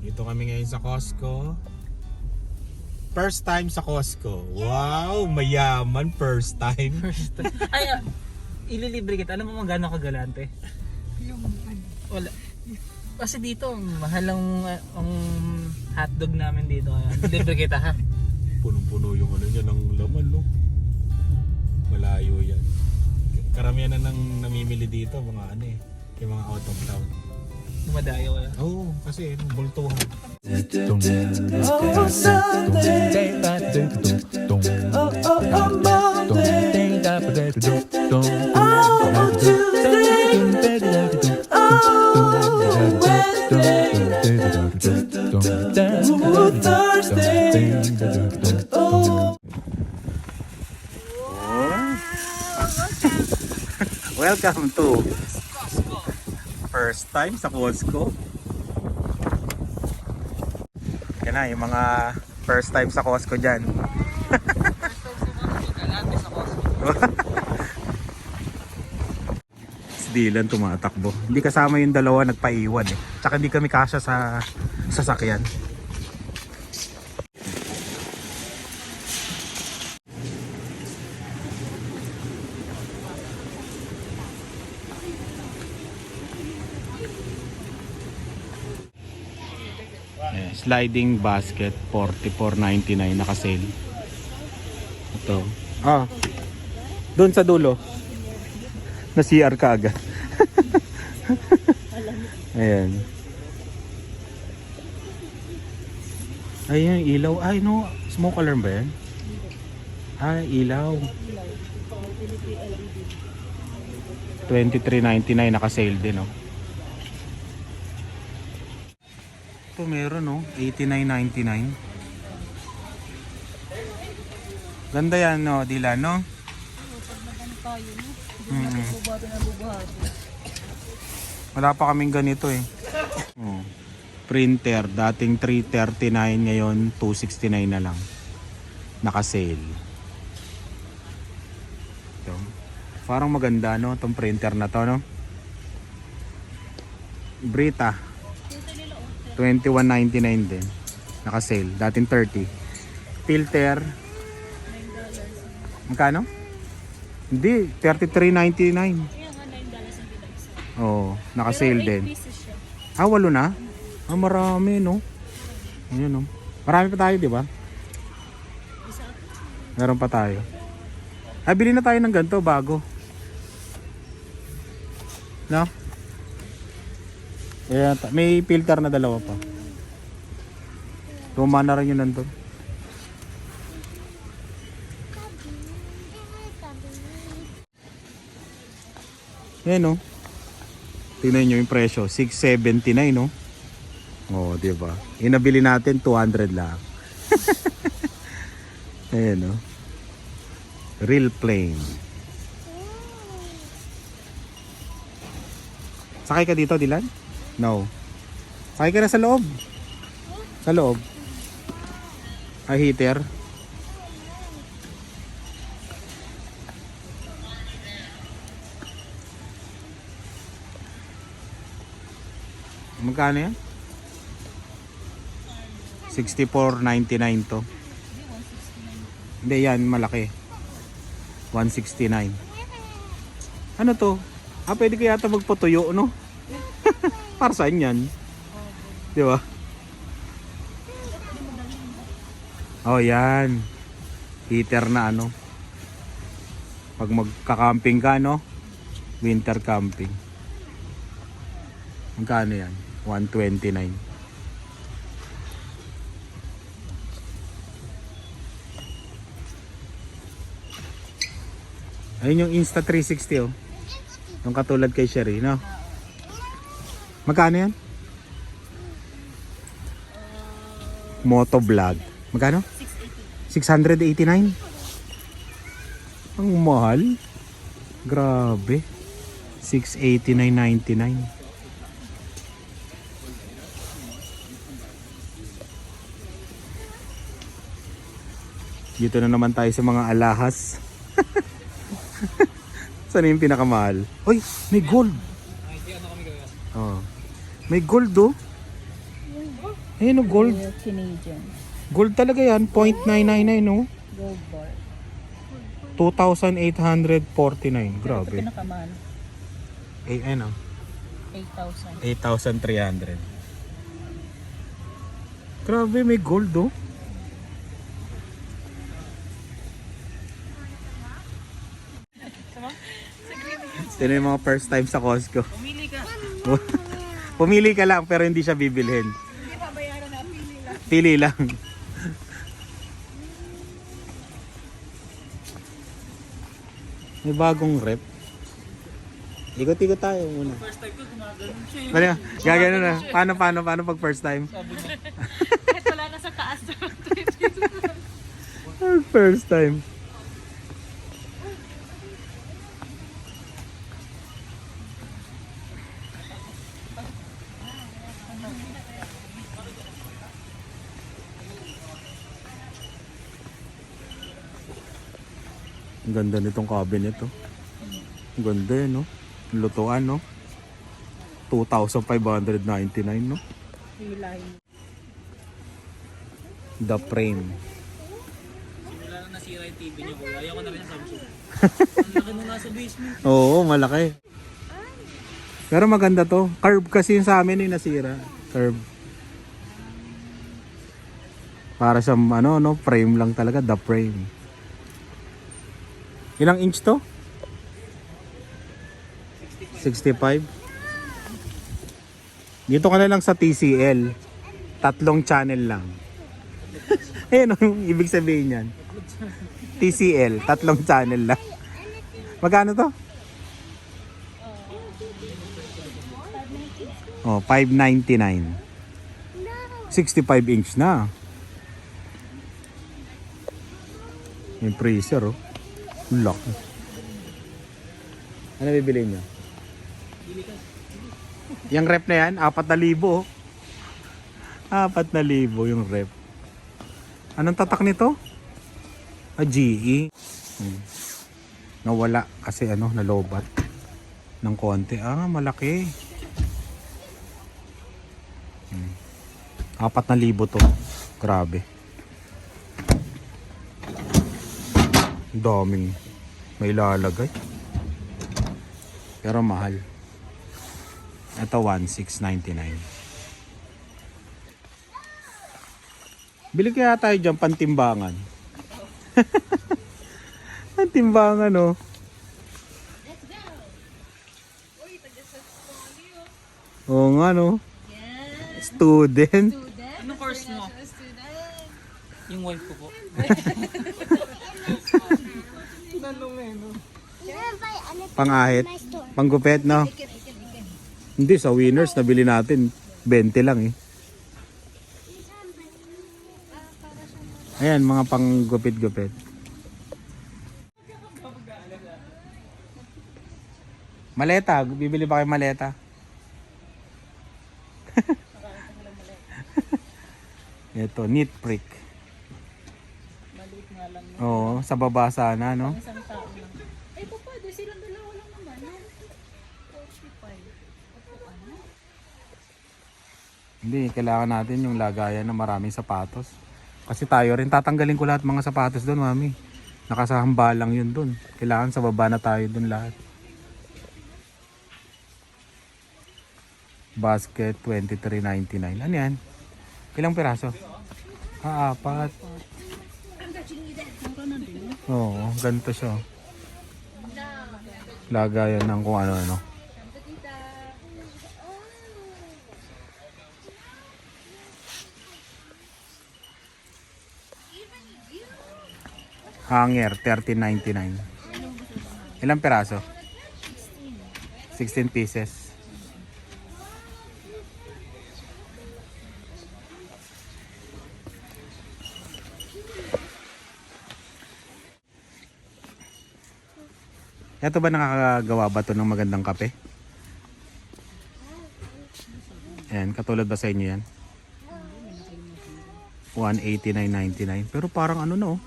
Dito kami ngayon sa Costco. First time sa Costco. Wow, mayaman first time. First time. Ay, ililibre kita. Alam mo magkano kagalante? Wala. Kasi dito, mahal ang hotdog namin dito. Libre kita ha. Punong-puno yung ano niya ng laman, no? Malayo yan. Karamihan na nang namimili dito, mga ano eh. Yung mga out of town. Dumadayo kaya. Oo, kasi bultuhan. Oh, Sunday. Oh, Monday. Oh, Tuesday. Oh, Wednesday. Oh, Thursday. Oh. Welcome to first time sa Costco. Yan na, yung mga first time sa Costco dyan. Si Dylan tumatakbo. Hindi kasama yung dalawa, nagpaiwan eh. Tsaka hindi kami kasya sa sasakyan. Sliding basket 44.99 naka-sale. Ito. Doon sa dulo. Na CR ka agad. Ayan. Ayun, ilaw. Ay no, smoke alarm ba yan? Ay, ilaw. 23.99 naka-sale din, oh. Ito meron, no? 89.99. Ganda yan, no? Dylan, no? Wala pa kaming ganito, eh. Printer, dating 339, ngayon 269 na lang. Naka-sale. Ito. Parang maganda, no? Itong printer na to, no? Brita. 21.99 din. Naka-sale. Dating 30. Filter. Magkano? Hindi. 33.99. Oh, naka-sale din. 8 na? Marami, no? Ayan, no? Marami pa tayo, di ba? Meron pa tayo. Bili na tayo ng ganito bago. No? Ayan, may filter na dalawa pa. Luma na rin yun nandun. Ayan, no? Tingnan nyo yung presyo. 679, no? Oh, diba? Inabili natin 200 lang. Ayan, no? Real plain. Sakay ka dito, Dylan? No. Sakay ka na sa loob. Sa loob. Ay, heater. Magkano yan? 64.99 to. Hindi, yan malaki. 169. Ano to? Pwede kaya ito magpatuyo, no? Para saan yan? Di ba? Oh, yan. Heater na ano. Pag magka-camping ka, no? Winter camping. Magkano yan? 129. Ayun yung Insta360, oh. Yung katulad kay Sherry, no? Magkano yan? Motovlog. Magkano? 689. Ang mahal. Grabe. 689.99. Dito na naman tayo sa mga alahas. Saan yung pinakamahal? Uy, may gold. Oh. May gold, oh. Ayun o, gold. Canadian. Gold talaga yan. 0.999 no? Gold bar. 2,849. Ito Grabe. pinakamahal. Ano? 8,000. 8,300. Grabe, may gold oh. Sino yung mga first time sa Costco? Pumili ka. Pumili ka lang pero hindi siya bibilhin. Hindi pa bayaran na, pili lang. Pili lang. May bagong rep. Ikot-ikot tayo muna. First time ko gumagano'n siya. Bali, gagano na. Paano pag first time? Kahit wala na sa taas. First time. Ang ganda nitong cabinet oh. Ang ganda eh, no? Lutuan no? 2,599 no? Hilay. The frame. Wala na nasira yung TV niyo. Ayaw ko na rin sa Samsung. Ang laki nung nasa basement. Oo, malaki. Pero maganda to. Curve kasi yung sa amin yung nasira. Curve. Para sa ano, no, frame lang talaga, the frame. Ilang inch to? 65. Dito ka na lang sa TCL. 3 channel lang. Eh, ano yung ibig sabihin yan? TCL, 3 channel lang. Magkano to? Oh, 599. 65 inch na. Yung freezer, oh. Lock. Ano bibili niyo? Yung rep na yan, 4,000, oh. 4,000 yung rep. Anong tatak nito? GE. Nawala kasi ano, nalobat ng konti. Malaki. 4,000 to. Grabe. Daming may lalagay. Pero mahal. Ito 1,699. Bili kaya tayo dyan pantimbangan. Pantimbangan oh. Oo nga no. Student. Anong course mo? Yung wife ko po. Pangahit. Panggupit no. Hindi sa Winners nabili natin 20 lang eh. Ayan mga panggupit-gupit. Maleta, bibili ba kayo maleta? Ito, neat prick. Maliit nga lang. Oo, sa baba sana, no? Isang tao lang. Ay, po pwede. Silang dalawa lang naman. 45. Hindi, kailangan natin yung lagayan ng maraming sapatos. Kasi tayo rin, tatanggalin ko lahat mga sapatos doon, mami. Nakasahamba lang yun doon. Kailangan sa baba na tayo doon lahat. Basket, 23.99. Ano yan? Ilang piraso? 4. Oo, ganito siya. Lagayan ng kung ano-ano. Hanger, 13.99. Ilang piraso? 16 pieces. Ito ba nakakagawa ba ito ng magandang kape? Ayan, katulad ba sa inyo yan? 189.99. Pero parang ano no?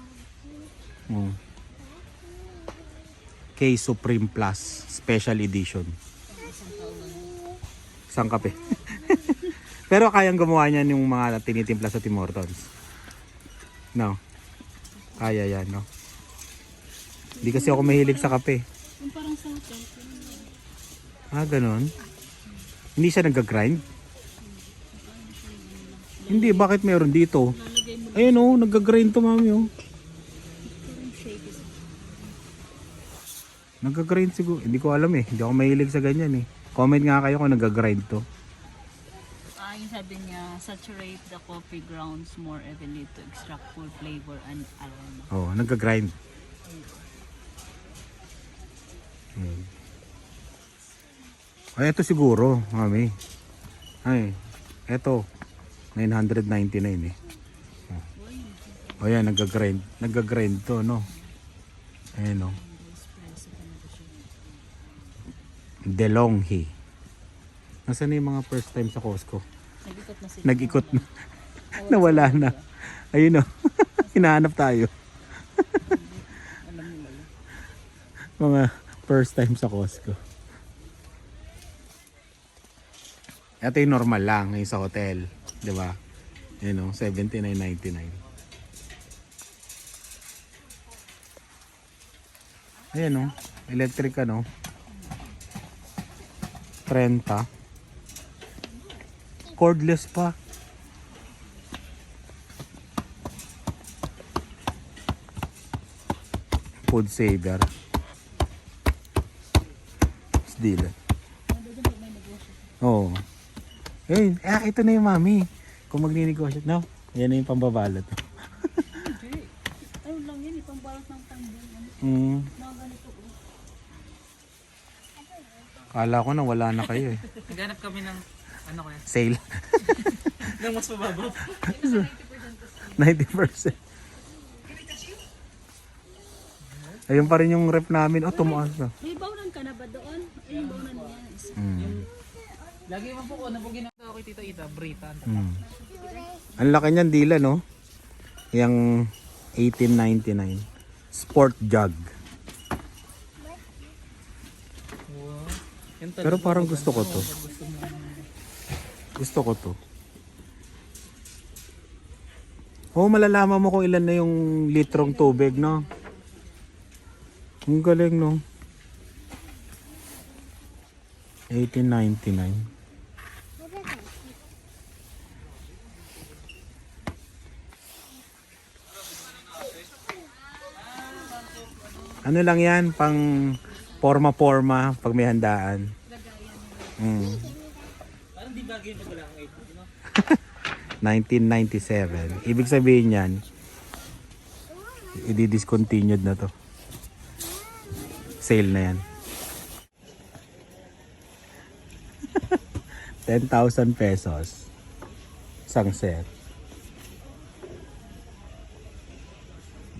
K Supreme Plus Special Edition. Isang kape. Pero kayang gumawa niyan yung mga tinitimpla sa Tim Hortons. No? Kaya yan, no? Hindi kasi ako mahilig sa kape. Yung parang sa hotel. Ah, ganun? Hindi siya nag-grind? Hindi, bakit meron dito? Lalagay mo Ayun oh, nag-grind to mami oh. yung shake. Nag-grind siguro. Hindi ko alam eh. Hindi ako mahilig sa ganyan eh. Comment nga kayo kung nag-grind to. Yung sabi niya, saturate the coffee grounds more evenly to extract full flavor and aroma. Oh, nag-grind. Ay, ito siguro, mami. Ay, ito. 999 eh. Oh, yan, nag-grind. Nag-grind to, no? Ayan, no? DeLonghi. Nasaan na yung mga first time sa Costco? Nag-ikot na sila. Nag-ikot na. Nawala na. Ayun, no? Hinahanap tayo. Mga first time sa Costco. Ito yung normal lang ngayon sa hotel, 'di ba? Yun oh, $79.99. Ayan oh, electric ano. 30. Cordless pa. Food saver. Deal. Oo. Eh, ito na yung mami. Kung magninegosyo, no? Yan na yung pambabalot. Ayun lang yun, itong balot ng tambong. Mm. Mga ganito. Kala ko na wala na kayo eh. Naghanap kami ng ano kaya? Sale. Ng mas mababaw. 90%. Ayun pa rin yung rep namin. Oh, tumaas na. May bawnan ka na ba doon? Ayun, bawnan niya. Mm. Lagi mo po ko na po ginagawa kay Tita Ita, Brita. Mm. Ang laki niyan dila, no? Yung 1899. Sport jug. Wow. Yan talaga. Pero parang gusto ko to. Gusto ko to. Oh, malalaman mo kung ilan na yung litrong tubig, no? Ang galing, no? 1899. Ano lang yan, pang forma-forma pag may handaan. Parang di bagay pag wala kang 1997. Ibig sabihin yan, i-discontinued na to. Sale na yan. 10,000 pesos. Isang set.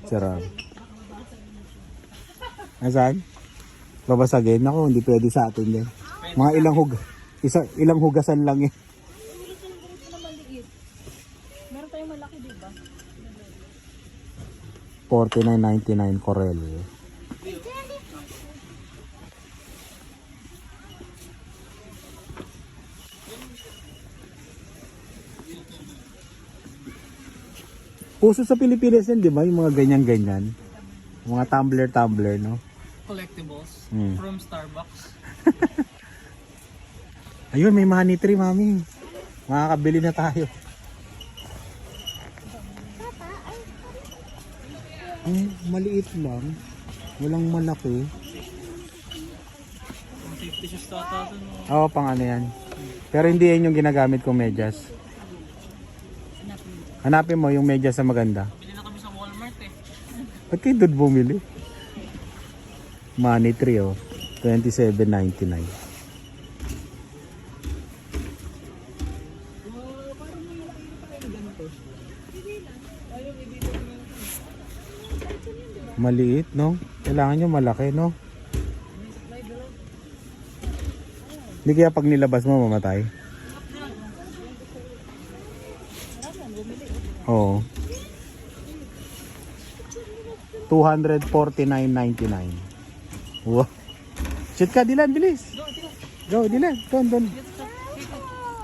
Sarap. Nasaan? Babasagin? Ako, hindi pwede sa atin din. Mga ilang hugasan lang eh. Meron tayong malaki, di ba? 49.99 Corel. Puso sa Pilipinas yan, di ba? Yung mga ganyan-ganyan. Mga tumbler, no? collectibles Hmm. from Starbucks. Ayun, may money tree, mami. Makakabili na tayo. Maliit lang. Walang malaki. 50 siya sa tatasan mo. Oo, pang ano yan. Pero hindi yan yung ginagamit kong medyas. Hanapin mo yung medyas na maganda. Bili na kami sa Walmart eh. Ba't kayo doon bumili? Money tree, oh. $27.99. Maliit, no? Kailangan nyo malaki, no? Hindi kaya pag nilabas mo mamatay? Oo. $249.99. Wow. Shoot ka, Dylan, bilis. Go, Dylan. Doon.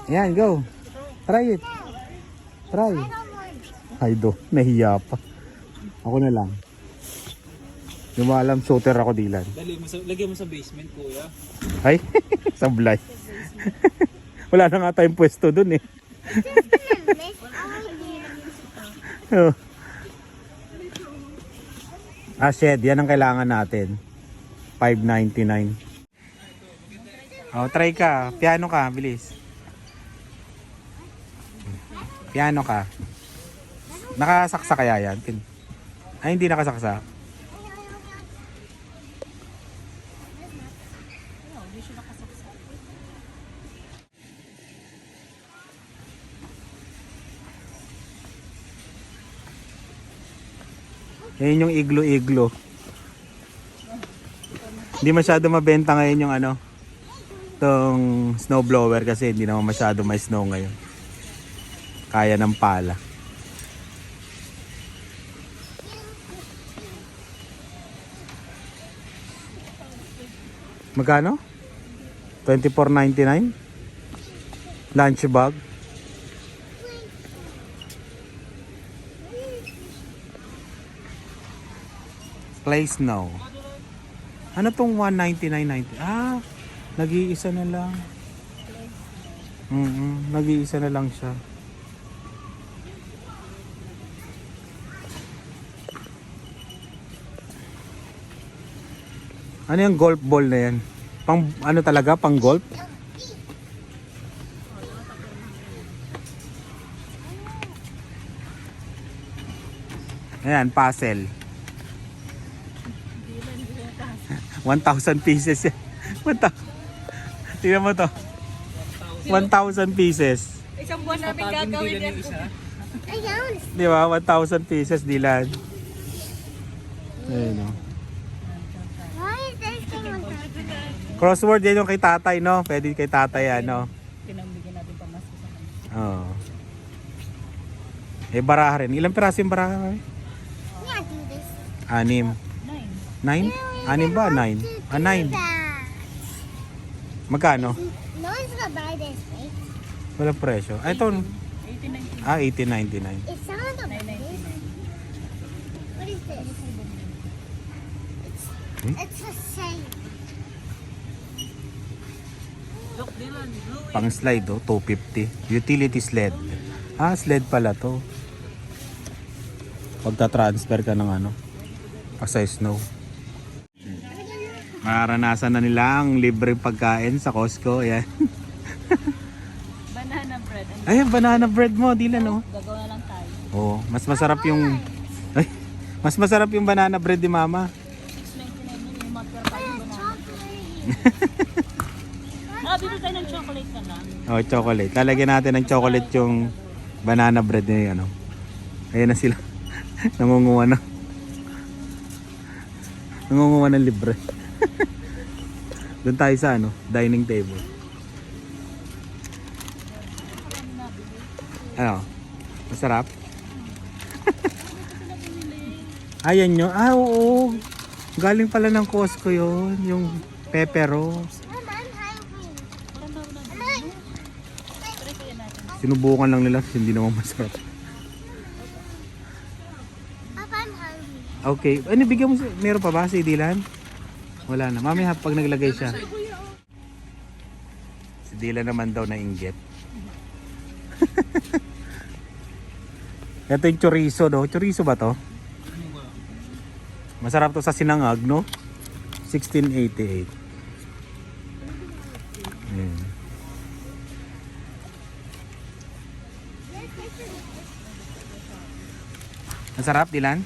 Ayan, go. Try it. Try. Ay do, nahiya pa. Ako na lang. Yung alam, shooter ako, Dylan. Lagyan mo sa basement, kuya. Ay, sablay. Wala na nga tayong pwesto dun eh. Oh. Shed, yan ang kailangan natin. $5.99. Oh, try ka. Piano ka, bilis. Piano ka. Nakasaksa kaya yan? Ay, hindi nakasaksa. Yan yung iglo-iglo. Hindi masyado mabenta ngayon yung ano, tong snowblower kasi hindi naman masyado may snow ngayon. Kaya ng pala. Magkano? $24.99? Lunch bag? Play snow. Ano tong $199.90? Nag-iisa na lang. Nag-iisa na lang siya. Ano yung golf ball na yan? Pang ano talaga? Pang golf? Ayan, puzzle. 1,000 pieces yan. Tingnan mo to. 1,000 pieces. Isang buwan namin gagawin yan. Di ba? 1,000 pieces, Dylan. Ayun, no? Crossword yan yung kay tatay, no? Pwede kay tatay, ano? Pinambigyan natin pamasko sa kanya. Oo. Baraha rin. Ilang piraso yung baraha? Anim. 9? Anim ba? 9? 9. Magkano? No one's gonna buy this, right? Walang presyo. Ito. 18.99. $18.99. It's someone to buy this. What is this? It's the same. Look, Dylan, blue. Pang slide, oh, $250. Utility sled. Sled pala to. Pagta-transfer ka ng ano, sa snow. Mararanasan na nila ang libreng pagkain sa Costco. Ayan. Banana bread. Ayan, banana bread mo, Dylan, oh. Gagawa lang tayo. Oh, mas masarap yung mas masarap yung banana bread ni Mama. 6.99 yun yung matira pa yung banana. Bili tayo ng chocolate ka na. Oh, chocolate. Lalagyan natin ng chocolate yung banana bread na ano. Ayan na sila. Nangunguha na. Nangunguha ng libre. Doon tayo sa ano, dining table. Ano? Masarap? Ayan nyo. Oo. Galing pala ng Costco yun. Yung pepperos. Sinubukan lang nila kasi hindi naman masarap. Papa, I'm hungry. Okay. Ano, bigyan mo meron pa ba si Dylan? Wala na. Mamaya pag naglagay siya. Si Dylan naman daw nainggit. Ito yung chorizo, no? Chorizo ba to? Masarap to sa sinangag, no? 1688. Ayan. Masarap, Dylan?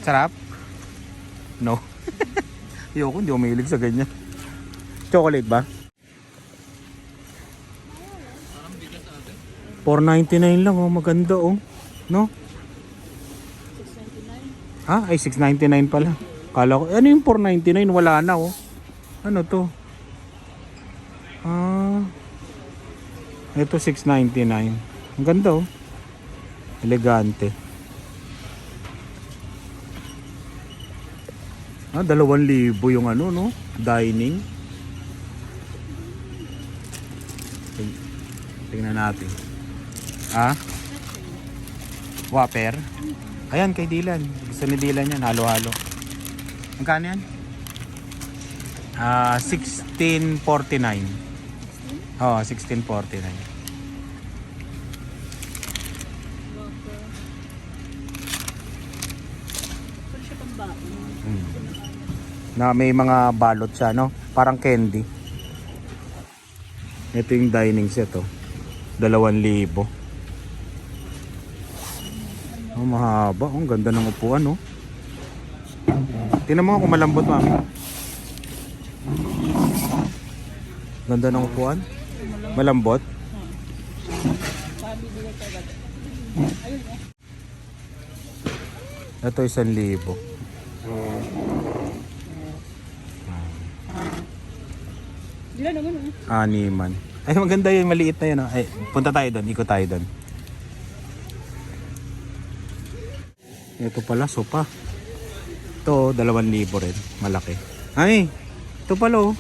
Sarap? No. Ayoko, hindi ako mahilig sa ganyan. Chocolate ba? $4.99 lang, oh. Maganda, oh. No? Ay, $6.99 pala. Kala ko, ano yung $4.99? Wala na, oh. Ano to? Ito $6.99. Ang ganda, oh. Elegante. 2,000 yung ano, no? Dining. Tingnan natin. Ah? Whopper? Ayan, kay Dylan. Gusto ni Dylan yan, halo-halo. Magkano yan? 1649. Oo, 1649. Pwede siya pang baon. Na may mga balot siya, no? Parang candy. Ito yung dining set, oh. 2,000. Oh, mahaba. Oh, ang ganda ng upuan, oh. Tingnan mo kung malambot, mami. Ganda ng upuan. Malambot. Ito 1,000. Dila naman Animan. Ay, maganda yung maliit na yun. Oh. Ay, punta tayo doon. Ikot tayo doon. Ito pala, sopa. Ito, 2,000 rin. Malaki. Ay, ito pala, oh.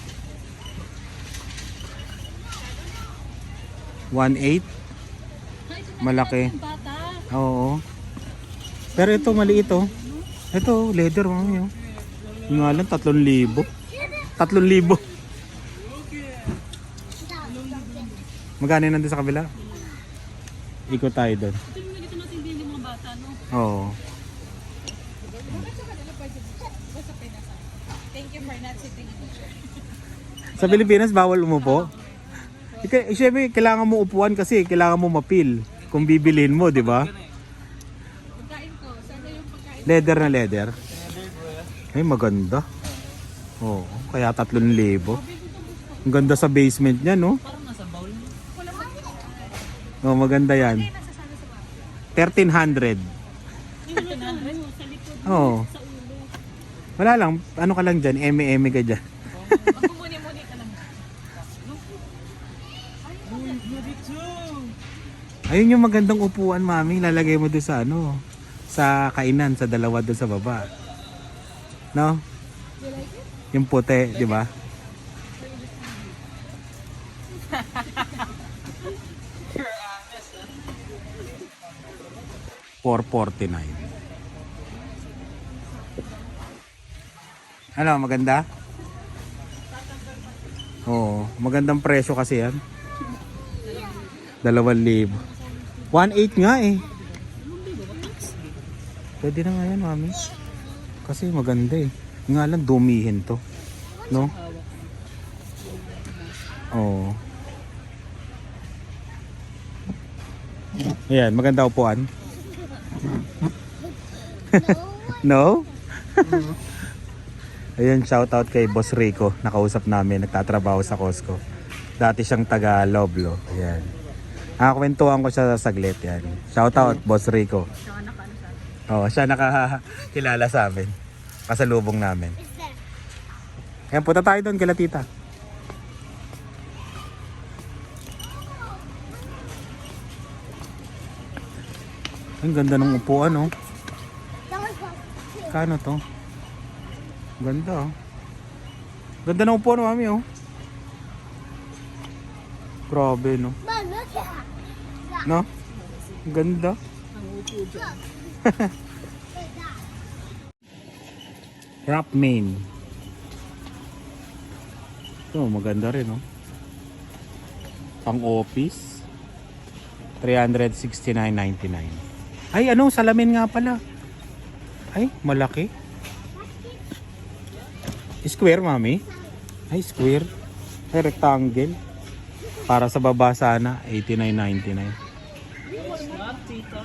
1,800. Malaki. bata. Oo. Pero ito, maliit, oh. Ito, leather, mami, oh. Yung nga lang, 3,000. 3,000. Magkano yun nandun sa kabila? Ikot tayo doon. Ito yung nagito natin din yung mga bata, no? Oo. Sa Pilipinas, bawal umupo. Siyempre, kailangan mo upuan kasi kailangan mo mapil kung bibilhin mo, di ba? Leather na leather. Ay, maganda. Oo, kaya 3,000. Ang ganda sa basement niya, no? Parang nasa bowl. Oh, maganda yan. 1,300. Oo. Wala lang, ano ka lang dyan, eme-eme ka dyan. Magmumuni-muni ka lang. Ayun yung magandang upuan, mami. Lalagay mo doon sa ano, sa kainan, sa dalawa doon sa baba. No? Yung puti, di ba? $449. Ano, maganda? Oo, magandang presyo kasi yan. 2,000. 1,800 nga eh. Pwede na nga yan, mami. Kasi maganda eh. Nga lang dumihin to. No? Oo. Ayan, maganda upuan. No? Ayan, shoutout kay Boss Rico. Nakausap namin, nagtatrabaho sa Costco. Dati siyang taga Loblo. Ayan. Nakakwentuhan ko siya sa saglit. Yan. Shoutout, Boss Rico. Oo, siya nakakilala sa amin. Kasalubong namin. Ayan, punta tayo doon kila tita. Ang ganda ng upuan, oh. Kano to? Ganda, oh. Ganda ng upuan, mami, oh. Grabe, no? No? Ang ganda. Wrap main. Ito, maganda rin, oh. Pang office. $369.99. Ay, ano? Salamin nga pala. Ay, malaki. Square, mami. Ay, square. Ay, rectangle. Para sa baba sana, $89.99.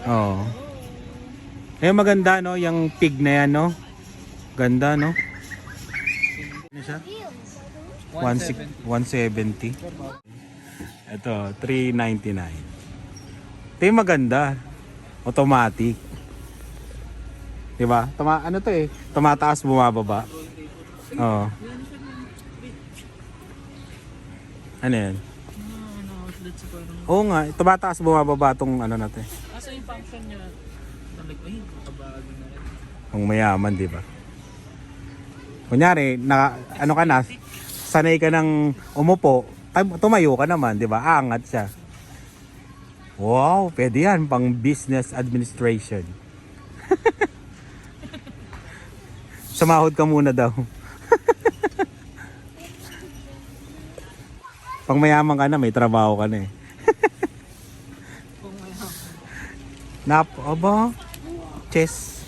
Oo. Eh, maganda, no? Yung pig na yan, no? Ganda, no? Ano siya? 170. Ito, $399. Ito yung maganda. Automatic. Diba? Ano to eh? Tumataas, bumababa. Oo. Ano yan? Outlet sa parang... Oo nga, tumataas, bumababa tong ano natin. Asa yung function niya? Talag, ay, kabago na rin. Ang mayaman, di ba? Kunyari, ano ka na, sanay ka ng umupo, ay, tumayo ka naman, di ba? Aangat siya. Wow, pwede yan. Pang business administration. Sumahod ka muna daw. Pang mayaman ka na, may trabaho ka na eh. Aba, chess,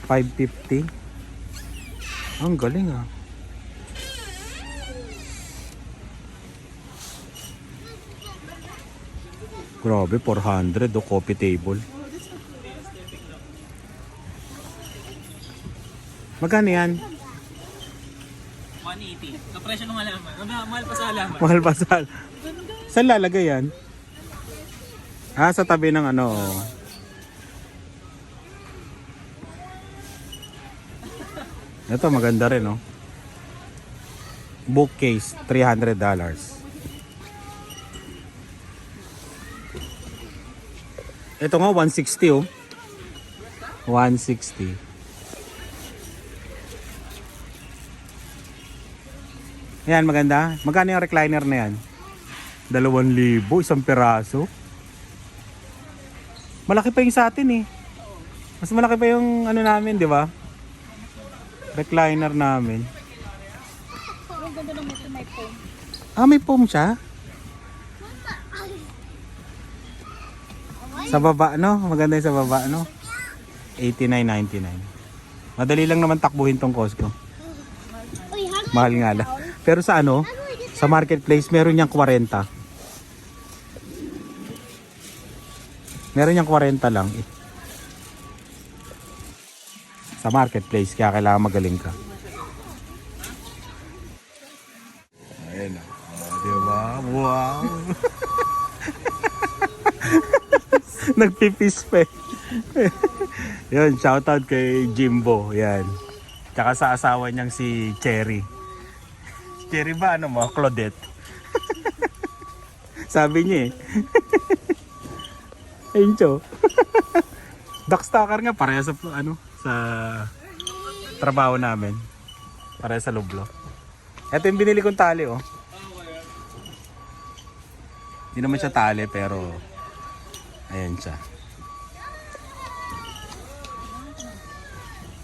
550. Ang galing ah. Grabe, 400 o coffee table. Magkano yan? 180. Kapresyo ng halaman. Mahal pa sa halaman. Mahal pa sa... Saan lalagay yan? Ah, sa tabi ng ano. Ito maganda rin, no? Bookcase, $300. Ito nga, 160 oh. 160. Ayan, maganda. Magkano yung recliner na yan? 2,000, isang piraso. Malaki pa yung sa atin eh. Mas malaki pa yung ano namin, di ba? Recliner namin. Ang ganda ng motor, may foam. Ah, may foam siya? Sa baba, no? Maganda yung sa baba, no? $89.99. Madali lang naman takbuhin tong Costco. Uy, Mahal nga lang. Pero sa ano, sa marketplace, meron niyang 40. Meron niyang 40 lang eh. Sa marketplace, kaya kailangan magaling ka. Ayun o. Oh, diba? Wow! Nagpipis pa eh. Yun, shoutout kay Jimbo. Yan. Tsaka sa asawa niyang si Cherry. Cherry ba? Ano mo? Claudette. Sabi niya eh. Ayun, Cho. Duckstalker nga, pareha sa ano, sa trabaho namin. Pareha sa Lublo. Ito yung binili kong tali, oh. Hindi naman siya tali, pero ayan siya.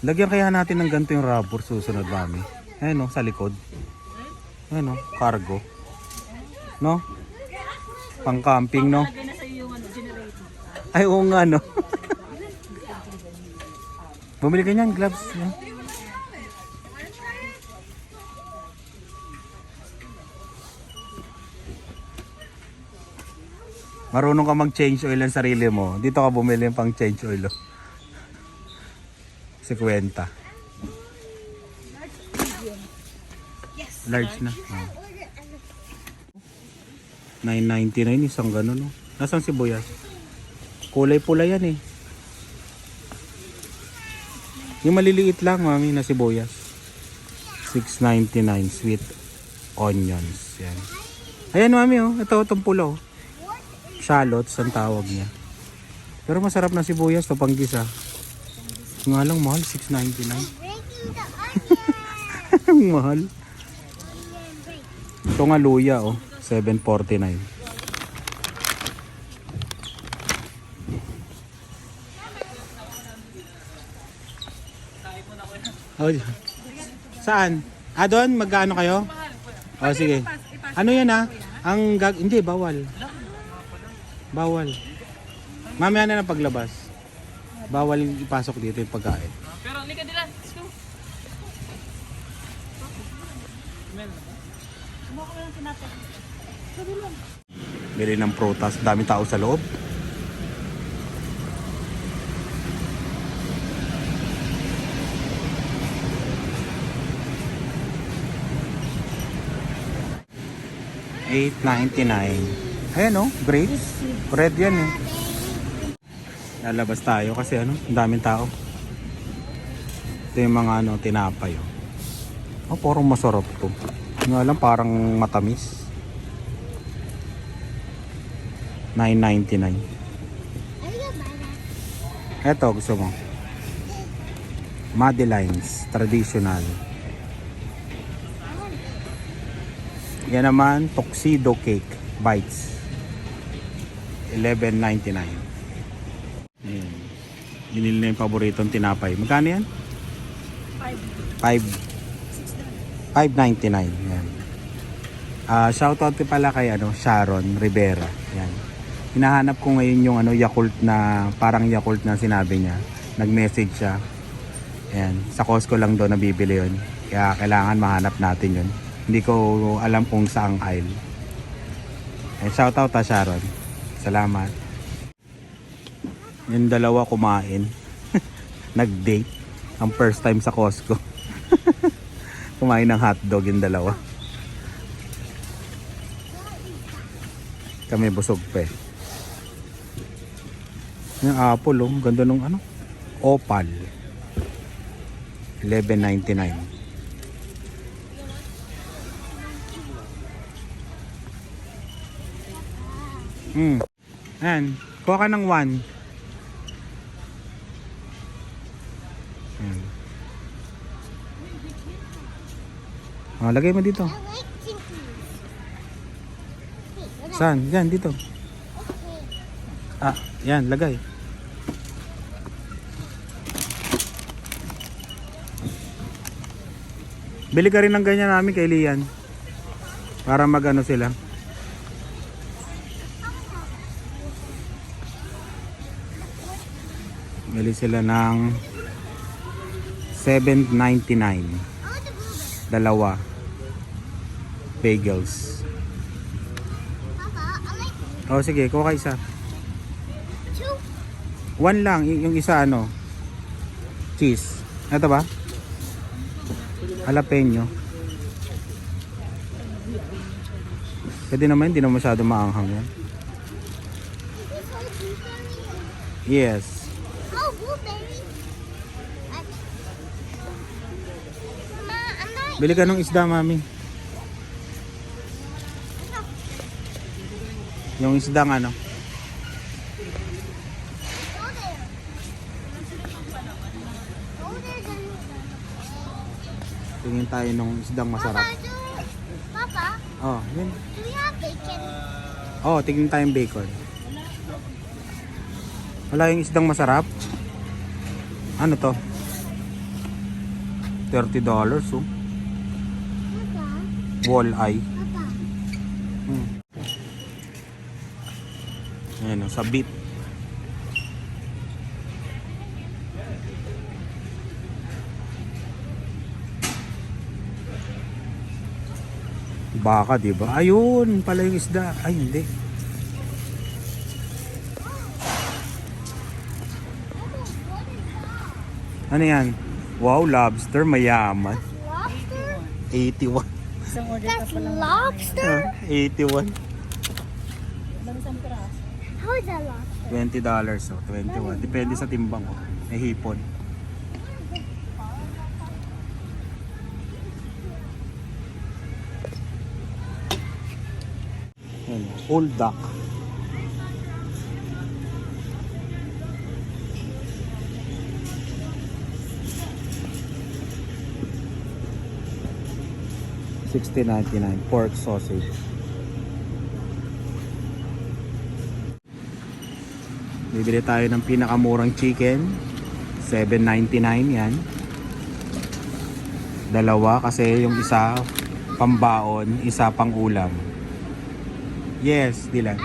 Lagyan kaya natin ng ganito yung rubber susunod, mami. Ayan, oh, sa likod. Ayan, oh, cargo. No? Pang camping, no? Lagay na sa'yo yung generator. Ay, oo nga, no? Bumili ka niyan, gloves. No? Marunong ka mag-change oil ang sarili mo. Dito ka bumili yung pang change oil. Oh. 50. Large na. Oh. 9.99 isang ganun. Oh. Nasaan sibuyas? Kulay pula yan eh. Yung maliliit lang, mami, na sibuyas. 6.99 sweet onions. Yan. Ayan, mami, oh. Ito, itong pula, oh. Shallots ang tawag niya. Pero masarap na sibuyas to, panggisa. Nga lang, mahal. 6.99. Mahal. Ito nga luya, oh. 7.49. Oh, saan? Ah, doon? Magkano kayo? Oh, sige. Ano yan ah? Hindi, bawal. Bawal. Mamaya na ng paglabas. Bawal ipasok dito yung pagkain. Pero lika nila. Let's go. Bili ng prutas. Daming tao sa loob. $8.99. Ayan oh, grapes. Red yan eh. Lalabas tayo kasi ano, ang daming tao. Ito yung mga ano, tinapay oh. Oh, parang masarap to. Nga lang parang matamis. $9.99. Eto, gusto mo? Madeline's traditional. Yan naman, tuxedo cake bites. 11.99. Ayan. Binili na yung paboritong tinapay. Magkano yan? 5.99. Yan. Shoutout ko pala kay Sharon Rivera. Yan. Hinahanap ko ngayon yung Yakult na parang Yakult na sinabi niya. Nag-message siya. Yan. Sa Costco lang daw nabibili yun. Kaya kailangan mahanap natin yun. Hindi ko alam kung saang aisle. Shoutout Sharon. Salamat. Yung dalawa kumain. Nag-date. Ang first time sa Costco. Kumain ng hotdog yung dalawa. Kami busog pa eh. Yung apple oh. Ganda nung Opal. 11.99. Ayan. Kuha ka ng 1. Lagay mo dito. I like cookies. Saan? Yan, dito. Yan, lagay. Bili ka rin ng ganyan namin kay Lian. Para mag-ano sila. Bili sila ng 7.99. Dalawa. Bagels. Papa, I like Sige, kuha ka isa. 2. 1 lang, yung isa cheese. Ito ba? Jalapeno. Pwede naman, hindi na masyado maanghang yan. Yes. Oh, blueberry. Mama, I'm not. Bili ka ng isda, mami. Yung isdang Go there. Go there, then. tingin tayo ng isdang masarap. Papa, Yun. do we have bacon? Tingin tayong bacon. Wala yung isdang masarap. Ano to? $30 oh. Papa, Walleye. Papa. Ayan sa beef. Baka, di ba? Ayun, pala yung isda. Ay, hindi. Ano yan? Wow, lobster, mayaman. Lobster? 81. That's lobster? 81. How is that lobster? $20 21. Depende sa timbang ko. May hipon. Ayan, old duck. $16.99 pork sausage. Bibili tayo ng pinakamurang chicken. $7.99 yan. Dalawa kasi yung isa pambaon, isa pang ulam. Yes, Dylan.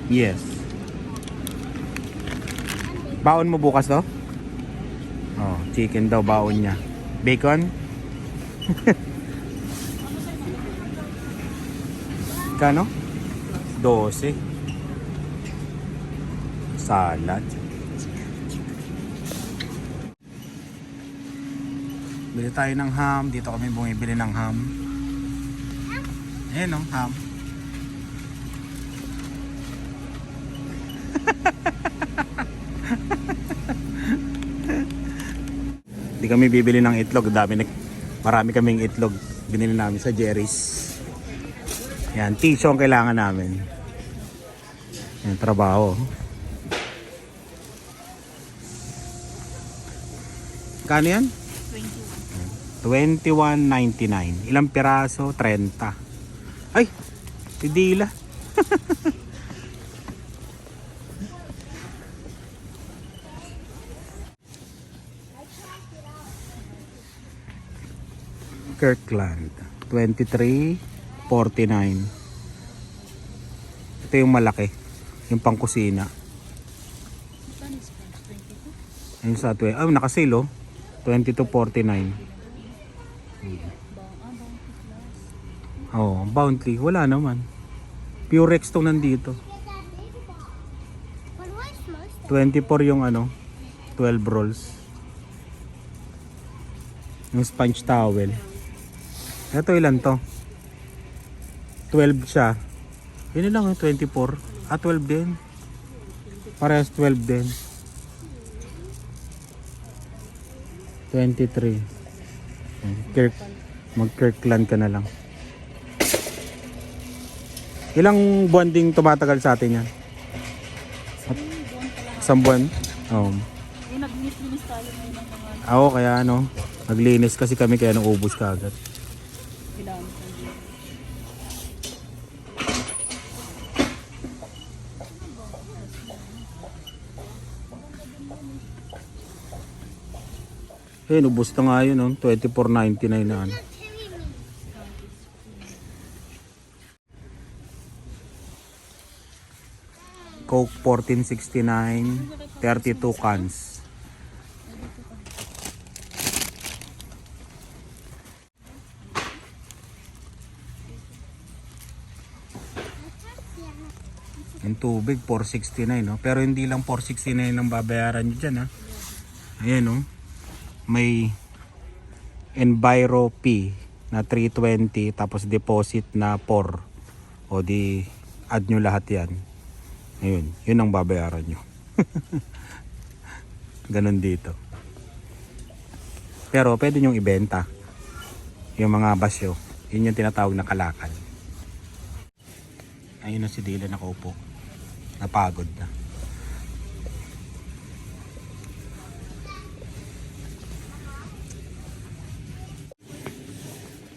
Yes. Baon mo bukas to? Chicken daw baon niya. Bacon? Kano? 12. Salad. Bili tayo ng ham. Dito kami bumibili ng ham. Ayan o, ham. Hindi kami bibili ng itlog. Marami kaming itlog. Binili namin sa Jerry's. Yan, tissue ang kailangan namin. Yan, trabaho. Kano yan? 21.99. Ilang piraso? 30. Ay, tidila. Kirkland 23.49. Ito yung malaki, yung pangkusina. Ayun sa 20, nakasale oh. 22.49. Oh, Bounty wala naman. Purex tong nandito. But what's most 24 yung 12 rolls. Yung sponge towel. Ito ilan to? 12 siya. Yun lang 24. 12 din. Parehas 12 din. 23. Mag-Kirkland ka na lang. Ilang buwan ding tumatagal sa atin yan? Isang buwan? Oo. Yung nag-miss tayo ngayon ng mga Ako kaya naglinis kasi kami kaya naubos ka agad. kailangan. Ubos na nga yun 24.99 na ano. Coke 14.69, 32 cans. Yung tubig 469 no, pero hindi lang 469 ang babayaran niyo diyan ha. Ayan may Enviro P na 320 tapos deposit na 4 o di add nyo lahat yan. Ayun, yun ang babayaran nyo. Ganon dito. Pero pwede nyong ibenta yung mga basyo. Yun yung tinatawag na kalakal. Ayun na si Dylan nakaupo. Napagod na.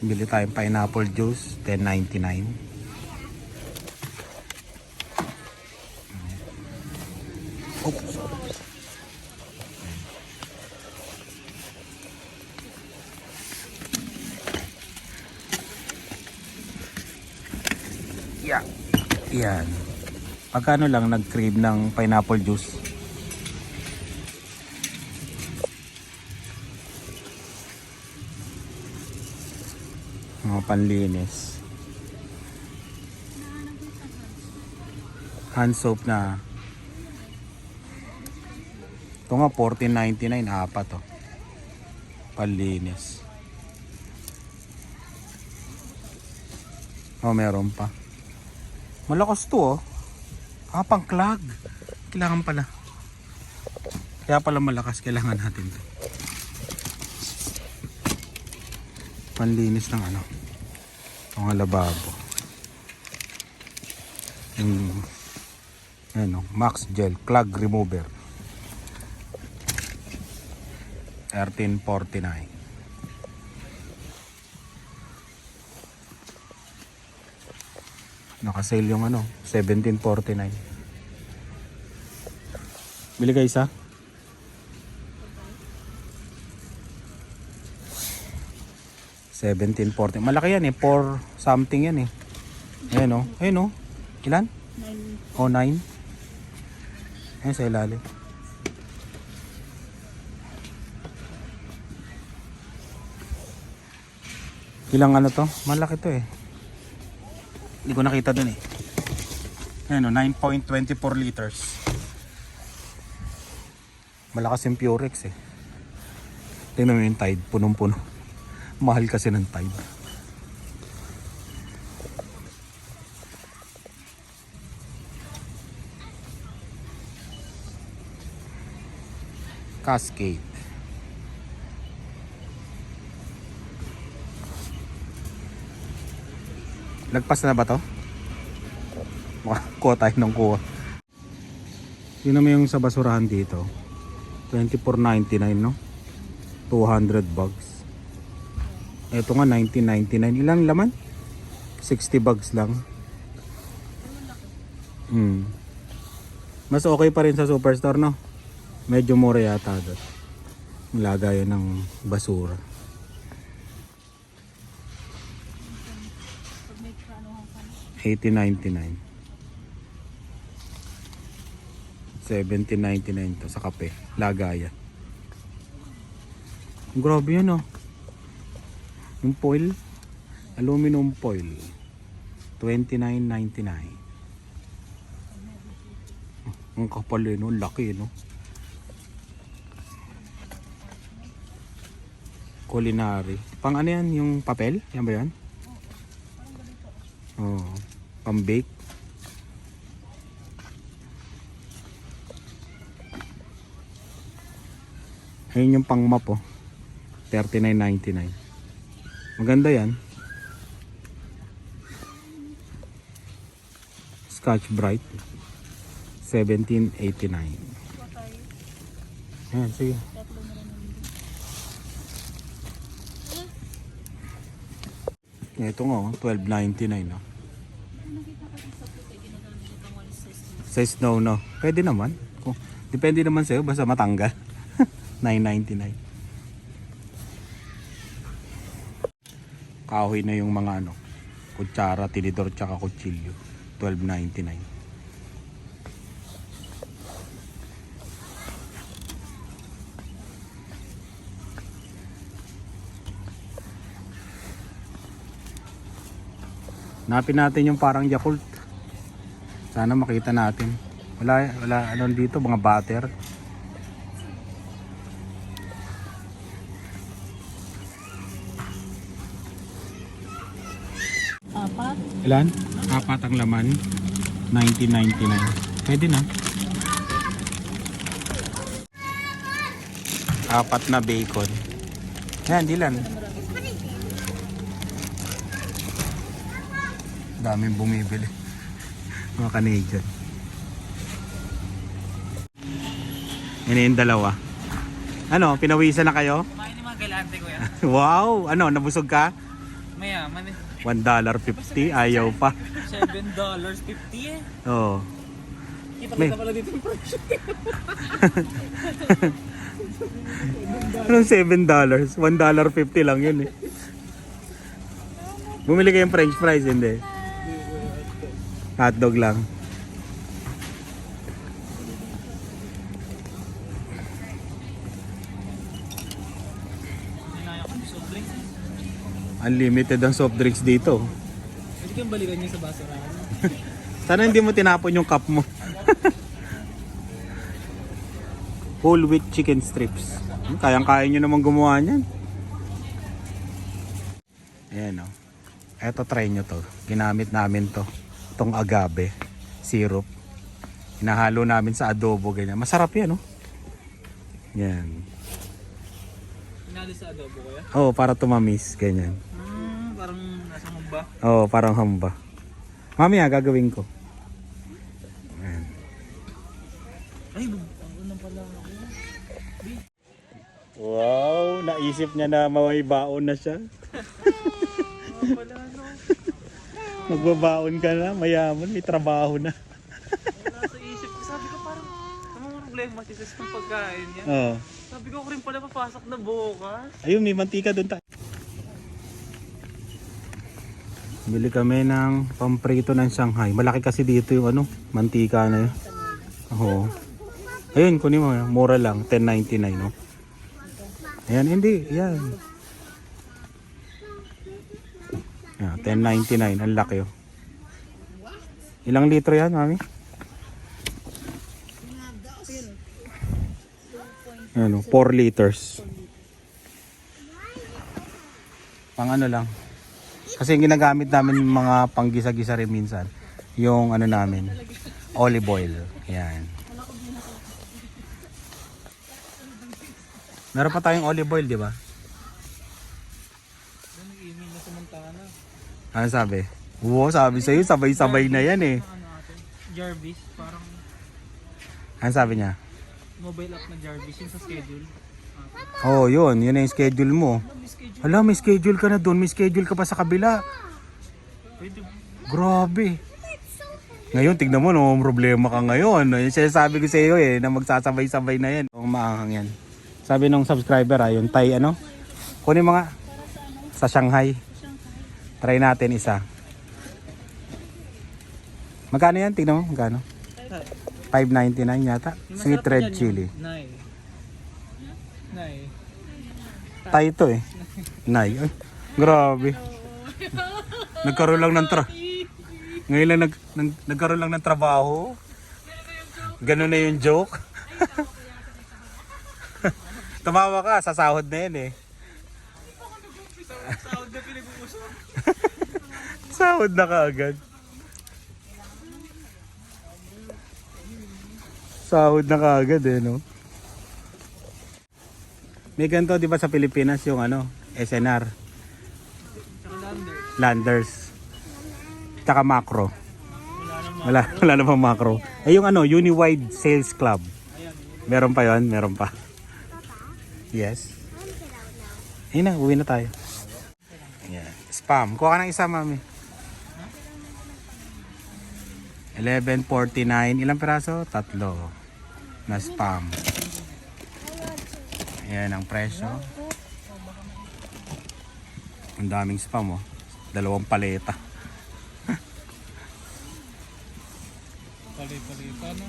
Bili tayong pineapple juice, 10.99. Oops. Yeah. Yan. Pagkano lang nag-crave ng pineapple juice? Mga panlinis. Hand soap na. Ito nga 14.99 apat panlinis. Meron pa. Malakas to pang clog. Kailangan pala. Kaya pala malakas, kailangan natin to. Panlinis ng mga lababo. Yung Max Gel Clog Remover 13.49. Naka-sale yung 17.49. Bili ka isa? $17.40. Malaki yan 4 something yan Ayun ayun ilan? 9. 9. Ayun sa ilalim. Ilang to? Malaki to Hindi ko nakita dun Ayun 9.24 liters. Malakas yung Purex Tingnan mo yung Tide, punong-puno. Mahal kasi ng Tide. Cascade. Lagpas na ba to? Kuha tayo ng kuha. Yun naman yung sa basurahan dito. 24.99 no? 200 bags. Ito nga 19.99. Ilang laman? 60 bags lang. Mas okay pa rin sa Superstore, no? Medyo mura yata doon. Lagayan ng basura. $18.99. $17.99 to sa kape. Lagayan. Grabe yan, oh. Yung foil. Aluminum foil. $29.99. Ang kapal eh, no? Laki, no? Culinary. Pang ano yan? Yung papel? Yan ba yan? Oh, pang bake. Ayun yung pang map, oh. $39.99. Maganda yan. Scotch Brite. $17.89. Ayan, sige. Ito nga, oh, $12.99, no? Sa snow, no? Pwede naman. Depende naman sa'yo, basta matanggal. $9.99. Kahoy na yung mga ano, kutsara, tinidor, tsaka kutsilyo. $12.99. Hanapin natin yung parang Yakult. Sana makita natin. Wala ano dito, mga butter. Apat. Ilan? 4 ang laman. $19.99. Pwede na. 4 na bacon. Yan, dilan. Daming bumibili. Mga Canadian. Yan yung dalawa. Ano, pinawisan na kayo? Kumain yung mga galante ko yan. Wow! Ano, nabusog ka? Mayaman eh. $1.50, ayaw pa. $7.50 eh. Oo. Kita pala dito yung presyo. Anong $7? $1.50 lang yun eh. Bumili kayong french fries, hindi? Hotdog lang. Unlimited ang soft drinks dito. Pwede kang balikan niyo sa basurahan. Sana hindi mo tinapon yung cup mo. Whole wheat chicken strips. Kayang-kaya nyo naman gumawa niyan. Ayan o. Eto, try nyo to. Ginamit namin to. Itong agave syrup. Hinahalo namin sa adobo. Ganyan. Masarap yan, no? Yan. Pinali sa adobo kaya? Oo, para tumamis. Ganyan. Parang nasa hamba. Oo, parang hamba. Mamaya, gagawin ko. Ayan. Ay, ano pala ako? Wow, naisip niya na mawaibaon na siya. Wala no. Magbabaon ka na, mayaman, may trabaho na. Wala sa isip ko. Sabi ko parang, anong problema si Sis ng pagkain niya? Oo. Sabi ko rin pala papasok na bukas. Ayun, may mantika doon tayo. Bili kami ng pamprito ng Shanghai. Malaki kasi dito yung ano, mantika na yun. Oo. Ayun, kunin mo. Mura lang, $10.99, no? Ayan, hindi. Yan. Yeah, $10.99. Ang laki, oh. Ilang litro yan, mami? Ano, 4 liters. Pang ano lang. Kasi yung ginagamit namin yung mga panggisa-gisa rin minsan. Yung ano namin, olive oil. Yan. Meron pa tayong olive oil, di ba? Nag-email na sa Montana. Ano sabi? Oo, sabi sa'yo, sabay-sabay na yan eh. Ano ate? Jarvis, parang Ano sabi niya? mobile app na Jarvis yung sa schedule. Oh, yun na yung schedule mo. May schedule. Hala, may schedule ka na doon. May schedule ka pa sa kabila. Pwede. Grabe. Ngayon, tignan mo, no, problema ka ngayon. Yung sinasabi ko sa iyo na magsasabay-sabay na yan. Ang maanghang yan. Sabi nung subscriber yung Thai kunin mo nga sa Shanghai. Try natin isa. Magkano yan? Tignan mo, magkano? 5.99 yata. Sweet red chili. Nay. Thai ito Nay. Ay, grabe. Nagkaroon lang ng ngayon lang nagkaroon lang ng trabaho. Ganun na yung joke. Tumawa ka, sa sahod na yan Sahod na pinag-uusap. Sahod na kaagad. Sahod na kaagad no. May ganito 'di ba sa Pilipinas yung SNR. Landers. Tsaka macro. Wala na pang macro. Yung Uniwide Sales Club. Meron pa 'yon, meron pa. Yes. Ayun na, uwi na tayo. Ayan. Spam. Kuha ka ng isa, mami. 11.49. Ilang piraso? 3. Na spam. Ayan ang presyo. Ang daming spam 2 paleta. Palita, no?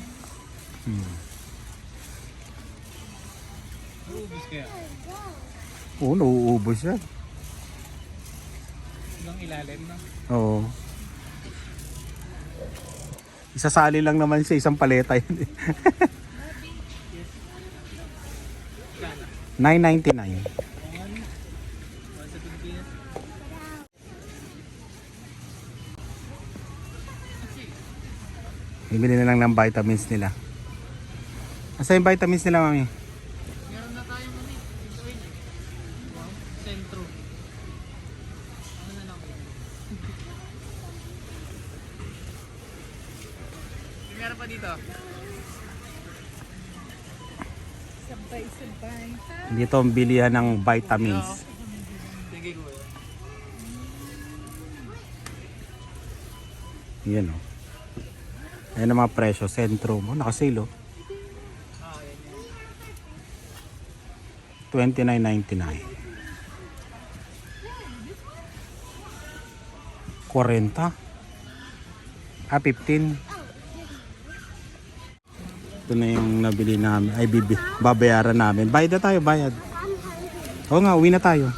Ubus kaya? Oo, nauubos yan. Ilang ilalim na? Oo. Isasali lang naman sa isang paleta yun. 9.99. Bibili na lang ng vitamins nila. Asa yung vitamins nila, mami? Meron na tayo sentro. Ano na lang? Meron pa dito. Sabay-sabay. Dito ang bilihan ng vitamins. Sige ko. Yan Ayan ang mga presyo. Sentro mo. Nakasale 29.99. 40. 15. Ito na yung nabili namin. Ay, babayaran namin. Bayad na tayo, bayad. Oo nga, uwi na tayo.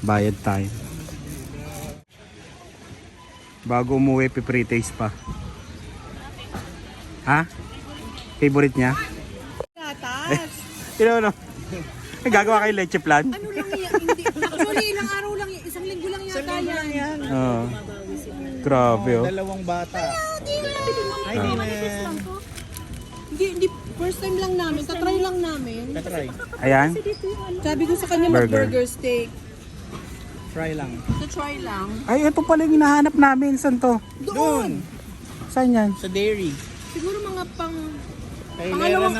Bayad tayo. Bago umuwi, pre-taste pa. Ha? Favorite niya? Gatas. Ano? Gagawa kayo leche plan? Ano lang yan? Hindi. Actually, ilang araw lang yan. Isang linggo lang yata yan. Oo. Grabe Dalawang bata. Ay, hindi. First time lang namin. Tatry lang namin. Try. Ayan. Sabi ko sa kanya Burger. mag-burger steak. Try lang. Try lang. Ay, ito pala yung hinahanap namin. Saan to? Doon. Saan yan? Sa dairy. Siguro mga pang... Kahilera ng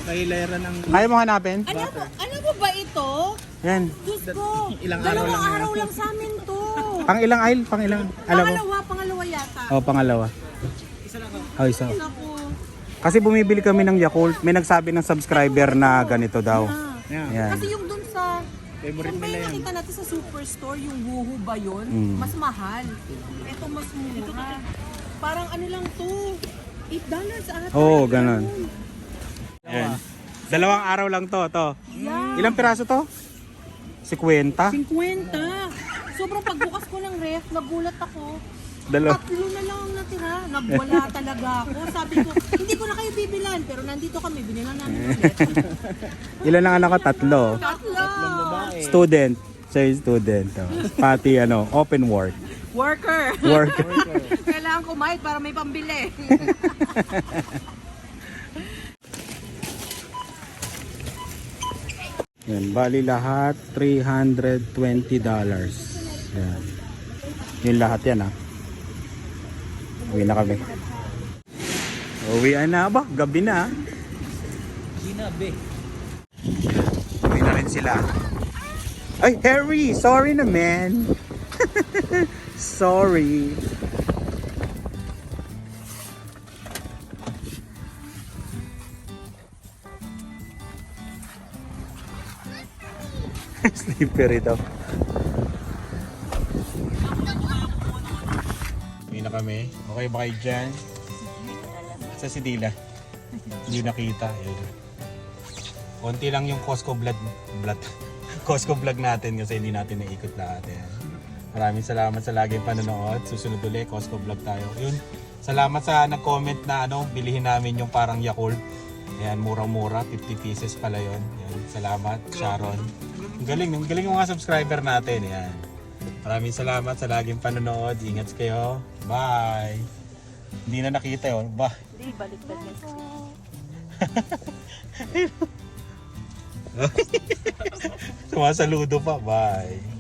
kahilera ng Kaya mo hanapin? Ano mo ba ito? Yan. Diyos ko. Ilang araw Dalawang lang araw lang sa amin to. Pang ilang aisle? Pang ilang? Alam mo? Pangalawa yata. Oh, pangalawa. isa lang ako. Oh, isa. Ako. Kasi bumibili kami ng Yakult. May nagsabi ng subscriber na ganito daw. Yeah. Yan. Kasi yung dun sa... Favorite Saan ba nila yung yan. nakita natin sa superstore, yung wuhu ba yun? Mas mahal. Ito mas mura. Parang ano lang to, $8 ata. Oo, ganun. Yan. Dalawang araw lang to. Yeah. Ilang piraso to? 50? 50. Sobrang pagbukas ko ng ref, nagulat ako. Dalawa. 3 na lang ang natira. Nagwala talaga ako. Sabi ko, hindi ko na kayo bibilan. Pero nandito kami, binilan namin ulit. Ilan ang anak ko? 3. 3. Student. Siya yung student. Pati open work. Worker. Work. Kailangan kumain para may pambili. Yan, bali lahat $320. Yan. Yung lahat yan Uwi na kami. Uwi na ba? Gabi na. Ginabi. Uwi na rin sila. Ay, Harry! Sorry naman. Sorry. Slippery daw. Uwi na kami. Okay ba kayo dyan? Sa si Dila. Hindi nakita. Ayun. Konti lang yung Costco vlog Costco vlog natin kasi hindi natin naikot lahat. Ayan. Maraming salamat sa laging panonood. Susunod ulit, Costco vlog tayo. Yun. Salamat sa nag-comment na bilihin namin yung parang Yakult. Ayan, murang-mura, 50 pieces pala yun. Ayan, salamat, Sharon. Ang galing yung mga subscriber natin. Ayan. Maraming salamat sa laging panonood. Ingat kayo. Bye! Hindi na nakita yun. Bye! Hindi, baliktad yan. Sumasaludo pa. Bye!